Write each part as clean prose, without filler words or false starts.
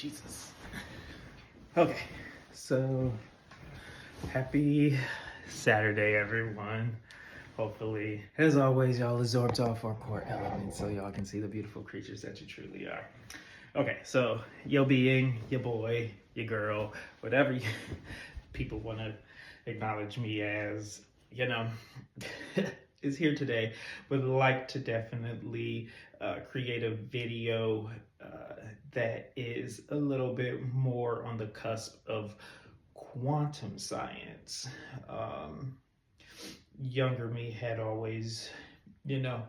Jesus. Okay, so happy Saturday, everyone. Hopefully, as always, y'all absorbed off our core elements so y'all can see the beautiful creatures that you truly are. Okay, so your being, your boy, your girl, whatever you, people want to acknowledge me as, is here today. Would like to definitely create a video that is a little bit more on the cusp of quantum science. Younger me had always, you know,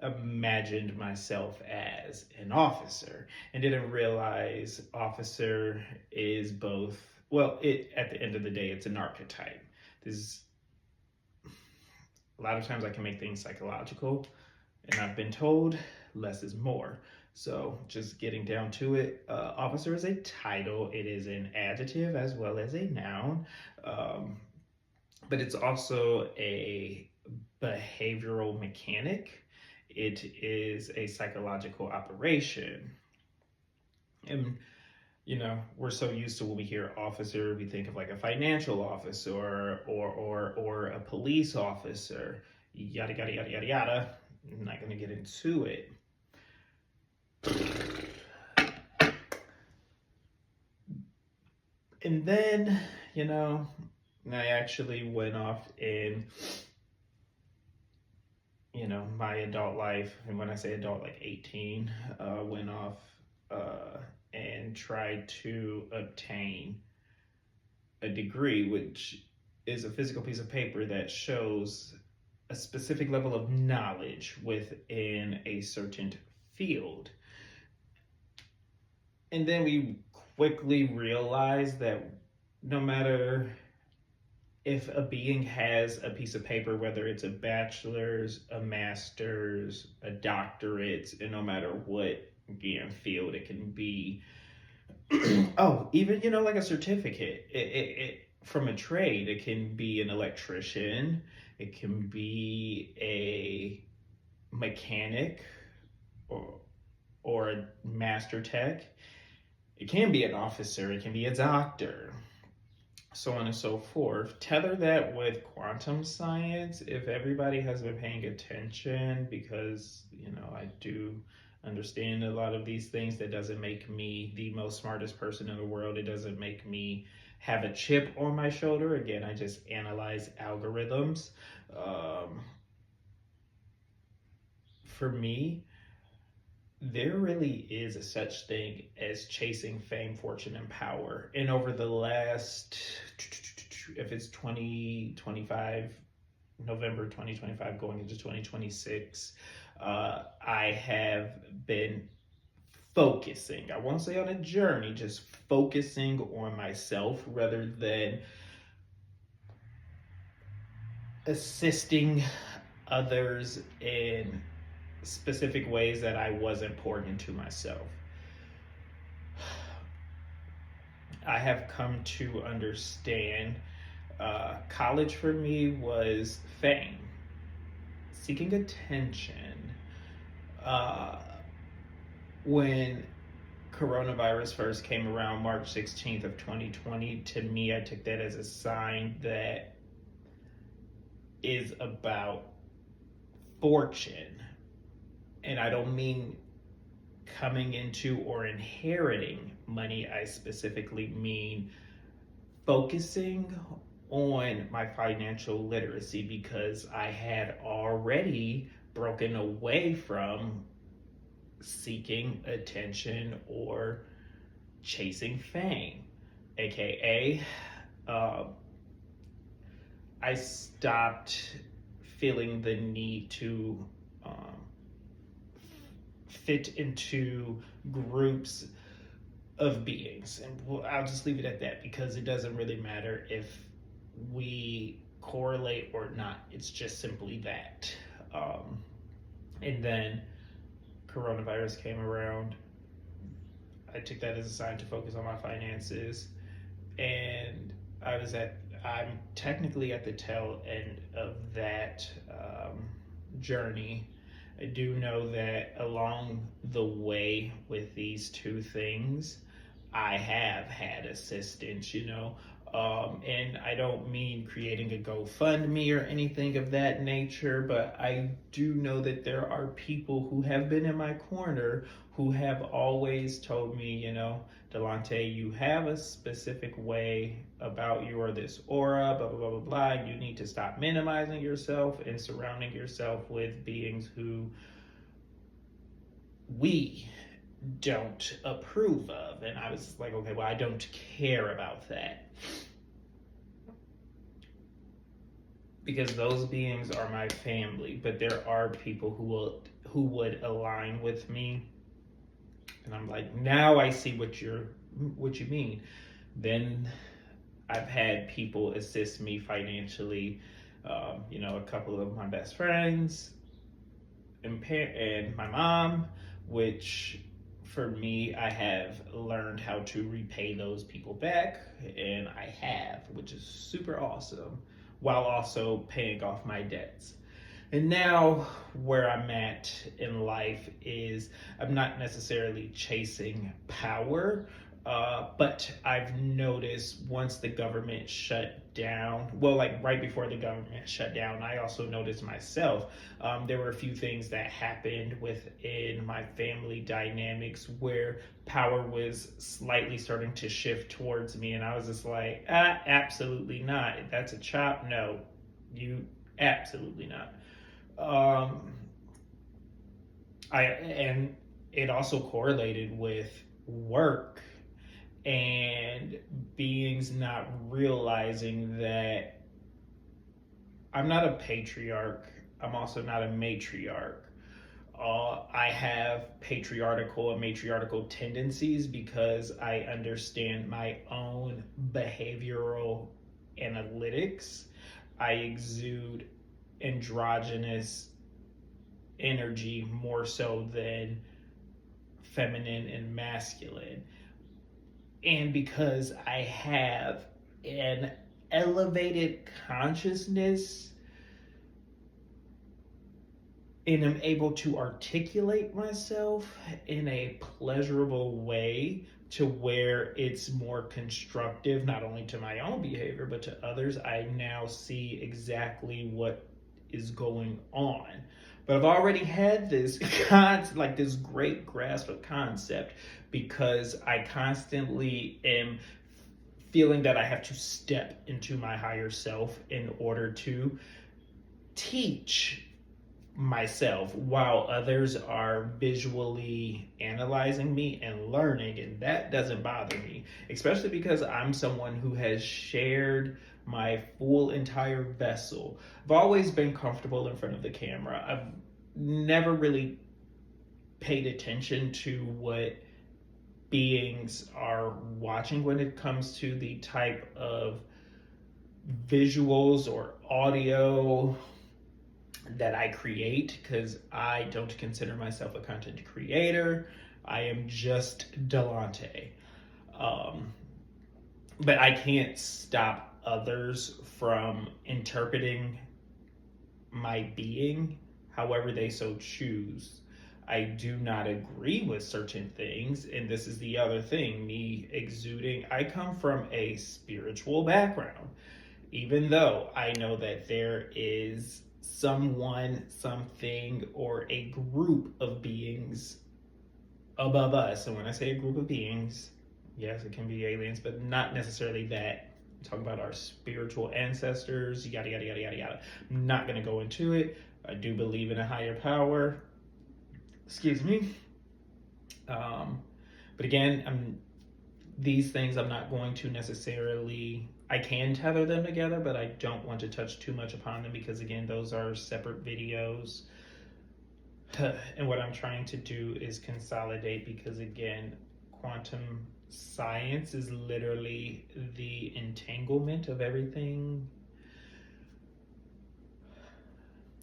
imagined myself as an officer and didn't realize officer is both, well, it at the end of the day, it's an archetype. There's a lot of times I can make things psychological, and I've been told less is more. So just getting down to it, officer is a title. It is an adjective as well as a noun, but it's also a behavioral mechanic. It is a psychological operation. And we're so used to when we hear officer, we think of like a financial officer or a police officer, yada yada yada yada yada. I'm not gonna get into it. And then, I actually went off in, my adult life. And when I say adult, like 18, went off and tried to obtain a degree, which is a physical piece of paper that shows a specific level of knowledge within a certain field. And then we quickly realized that no matter if a being has a piece of paper, whether it's a bachelor's, a master's, a doctorate, and no matter what field it can be, oh, even like a certificate, it from a trade, it can be an electrician, it can be a mechanic, or a master tech. It can be an officer, it can be a doctor, so on and so forth. Tether that with quantum science, if everybody has been paying attention, because, I do understand a lot of these things. That doesn't make me the most smartest person in the world. It doesn't make me have a chip on my shoulder. Again, I just analyze algorithms. For me, there really is a such thing as chasing fame, fortune, and power. And over the last, if it's 2025, November 2025 going into 2026, I have been focusing, I won't say on a journey, just focusing on myself rather than assisting others in specific ways that I wasn't pouring into myself. I have come to understand college for me was fame, seeking attention. When coronavirus first came around, March 16th of 2020, to me, I took that as a sign that is about fortune. And I don't mean coming into or inheriting money. I specifically mean focusing on my financial literacy, because I had already broken away from seeking attention or chasing fame, aka I stopped feeling the need to fit into groups of beings. And I'll just leave it at that, because it doesn't really matter if we correlate or not. It's just simply that. And then coronavirus came around. I took that as a sign to focus on my finances. And I'm technically at the tail end of that journey. I do know that along the way with these two things, I have had assistance, and I don't mean creating a GoFundMe or anything of that nature, but I do know that there are people who have been in my corner who have always told me, Delante, you have a specific way about you or this aura, blah, blah, blah, blah, blah. You need to stop minimizing yourself and surrounding yourself with beings who we don't approve of. And I was like, okay, well, I don't care about that. Because those beings are my family, but there are people who would align with me. And I'm like, now I see what you mean. Then I've had people assist me financially. A couple of my best friends and my mom, which for me, I have learned how to repay those people back, and I have, which is super awesome, while also paying off my debts. And now, where I'm at in life is I'm not necessarily chasing power, but I've noticed once the government shut down, well, like right before the government shut down, I also noticed myself, there were a few things that happened within my family dynamics where power was slightly starting to shift towards me. And I was just like, absolutely not. That's a chop. No, you absolutely not. And it also correlated with work and beings not realizing that I'm not a patriarch. I'm also not a matriarch. I have patriarchal and matriarchal tendencies because I understand my own behavioral analytics. I exude androgynous energy more so than feminine and masculine. And because I have an elevated consciousness and am able to articulate myself in a pleasurable way to where it's more constructive, not only to my own behavior, but to others, I now see exactly what is going on. But I've already had this this great grasp of concept because I constantly am feeling that I have to step into my higher self in order to teach myself while others are visually analyzing me and learning, and that doesn't bother me, especially because I'm someone who has shared my full entire vessel. I've always been comfortable in front of the camera. I've never really paid attention to what beings are watching when it comes to the type of visuals or audio that I create, because I don't consider myself a content creator. I am just Delante. But I can't stop others from interpreting my being however they so choose. I do not agree with certain things, and this is the other thing, me exuding. I come from a spiritual background, even though I know that there is someone, something, or a group of beings above us. And when I say a group of beings, yes, it can be aliens, but not necessarily that. I'm talking about our spiritual ancestors, yada, yada, yada, yada, yada. I'm not going to go into it. I do believe in a higher power. Excuse me. But again, these things I'm not going to necessarily, I can tether them together, but I don't want to touch too much upon them because again, those are separate videos. And what I'm trying to do is consolidate because again, quantum science is literally the entanglement of everything.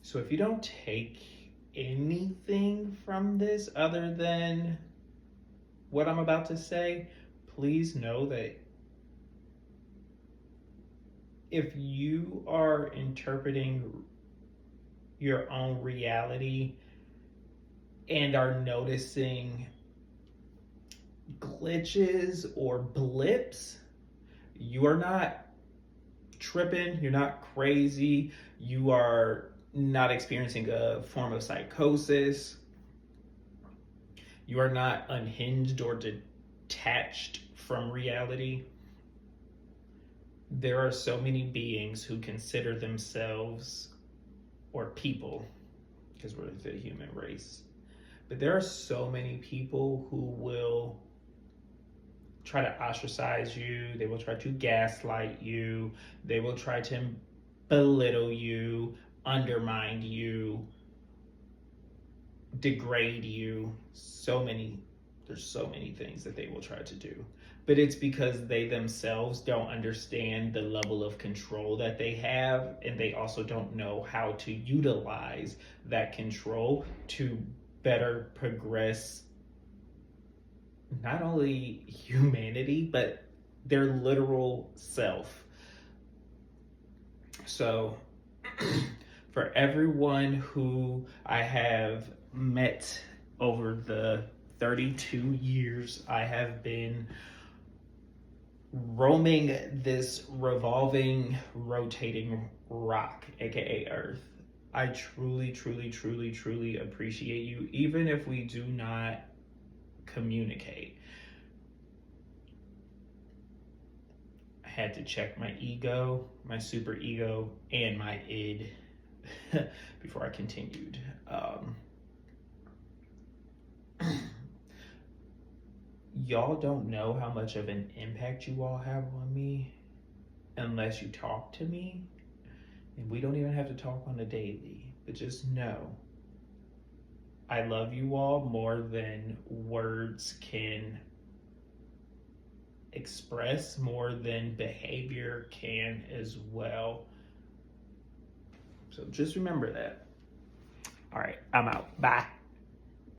So if you don't take anything from this other than what I'm about to say, please know that if you are interpreting your own reality and are noticing glitches or blips, you are not tripping, you're not crazy, you are not experiencing a form of psychosis, you are not unhinged or detached from reality. There are so many beings who consider themselves, or people, because we're the human race, but there are so many people who will try to ostracize you, they will try to gaslight you, they will try to belittle you, undermine you, degrade you. There's so many things that they will try to do. But it's because they themselves don't understand the level of control that they have, and they also don't know how to utilize that control to better progress not only humanity, but their literal self. So, for everyone who I have met over the 32 years I have been roaming this revolving, rotating rock, aka Earth, I truly, truly, truly, truly appreciate you, even if we do not communicate. I had to check my ego, my super ego, and my id before I continued. Y'all don't know how much of an impact you all have on me unless you talk to me. And we don't even have to talk on a daily, but just know I love you all more than words can express, more than behavior can as well. So just remember that. All right, I'm out. Bye.